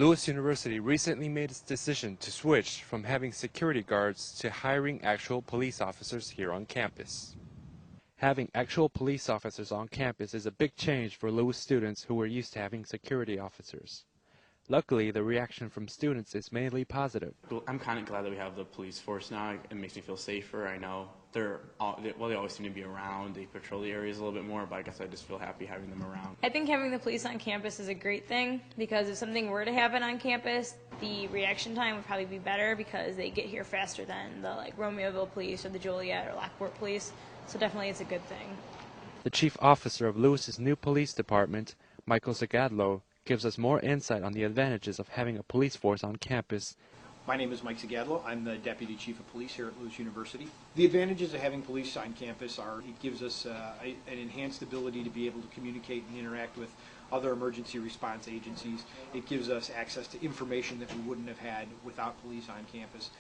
Lewis University recently made its decision to switch from having security guards to hiring actual police officers here on campus. Having actual police officers on campus is a big change for Lewis students who were used to having security officers. Luckily, the reaction from students is mainly positive. I'm kind of glad that we have the police force now. It makes me feel safer. I know they always seem to be around. They patrol the areas a little bit more, but I guess I just feel happy having them around. I think having the police on campus is a great thing because if something were to happen on campus, the reaction time would probably be better because they get here faster than the Romeoville police or the Joliet or Lockport police. So definitely it's a good thing. The chief officer of Lewis's new police department, Michael Zagadlo, gives us more insight on the advantages of having a police force on campus. My name is Mike Zagadlo. I'm the Deputy Chief of Police here at Lewis University. The advantages of having police on campus are it gives us an enhanced ability to be able to communicate and interact with other emergency response agencies. It gives us access to information that we wouldn't have had without police on campus.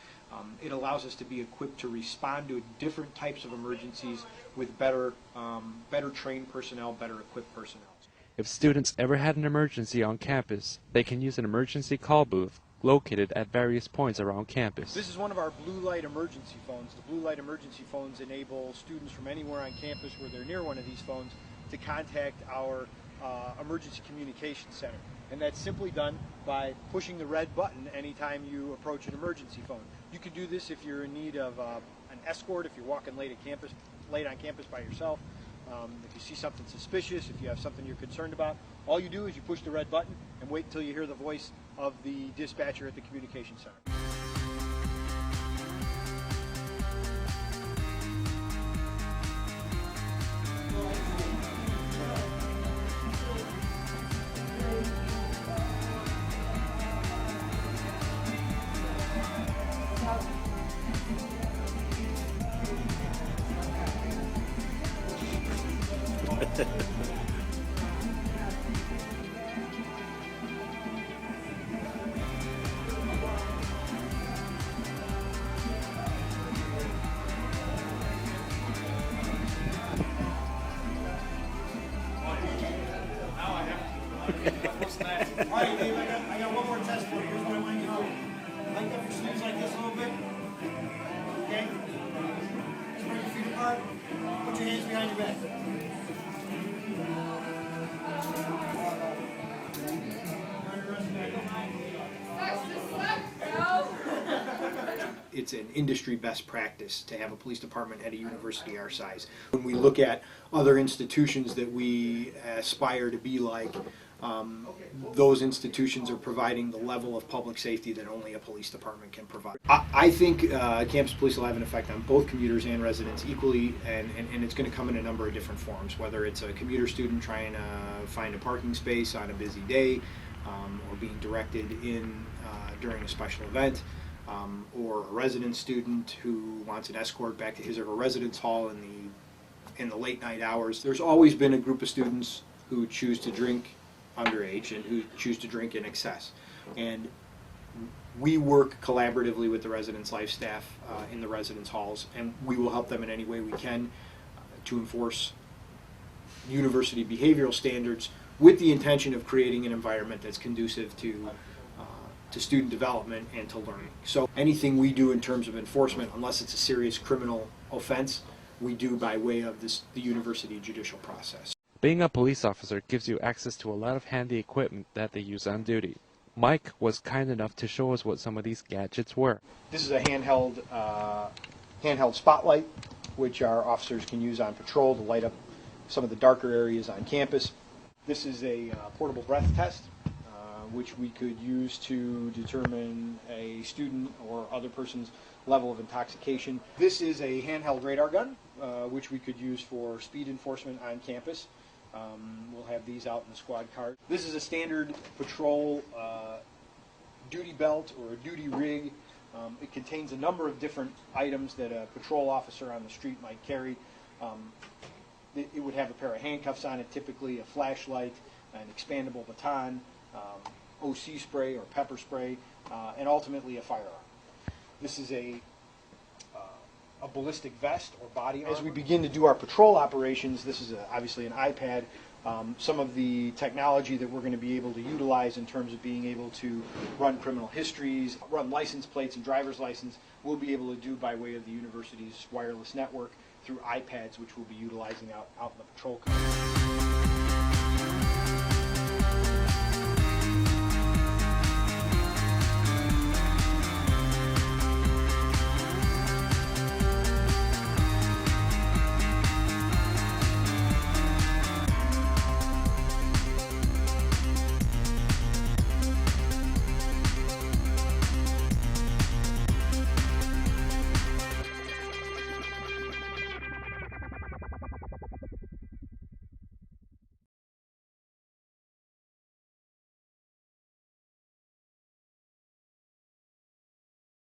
It allows us to be equipped to respond to different types of emergencies with better trained personnel, better equipped personnel. If students ever had an emergency on campus, they can use an emergency call booth located at various points around campus. This is one of our blue light emergency phones. The blue light emergency phones enable students from anywhere on campus where they're near one of these phones to contact our emergency communications center. And that's simply done by pushing the red button anytime you approach an emergency phone. You can do this if you're in need of an escort, if you're walking late on campus by yourself. If you see something suspicious, if you have something you're concerned about, all you do is you push the red button and wait until you hear the voice of the dispatcher at the communication center. All right, Dave, I got one more test for you. Here's what I want you to do. Length up your sleeves like this a little bit. Okay? Spread your feet apart. Put your hands behind your back. It's an industry best practice to have a police department at a university our size. When we look at other institutions that we aspire to be like, those institutions are providing the level of public safety that only a police department can provide. I think campus police will have an effect on both commuters and residents equally, and it's going to come in a number of different forms, whether it's a commuter student trying to find a parking space on a busy day, or being directed in during a special event, or a resident student who wants an escort back to his or her residence hall in the late night hours. There's always been a group of students who choose to drink underage and who choose to drink in excess. And we work collaboratively with the residence life staff in the residence halls, and we will help them in any way we can to enforce university behavioral standards with the intention of creating an environment that's conducive to student development and to learning. So anything we do in terms of enforcement, unless it's a serious criminal offense, we do by way of the university judicial process. Being a police officer gives you access to a lot of handy equipment that they use on duty. Mike was kind enough to show us what some of these gadgets were. This is a handheld spotlight, which our officers can use on patrol to light up some of the darker areas on campus. This is a portable breath test, which we could use to determine a student or other person's level of intoxication. This is a handheld radar gun, which we could use for speed enforcement on campus. We'll have these out in the squad car. This is a standard patrol duty belt or a duty rig. It contains a number of different items that a patrol officer on the street might carry. It would have a pair of handcuffs on it, typically a flashlight, an expandable baton, OC spray or pepper spray, and ultimately a firearm. This is a ballistic vest or body armor. As we begin to do our patrol operations, this is obviously an iPad Some of the technology that we're going to be able to utilize in terms of being able to run criminal histories, run license plates and driver's license, we'll be able to do by way of the university's wireless network through iPads, which we'll be utilizing out in the patrol car.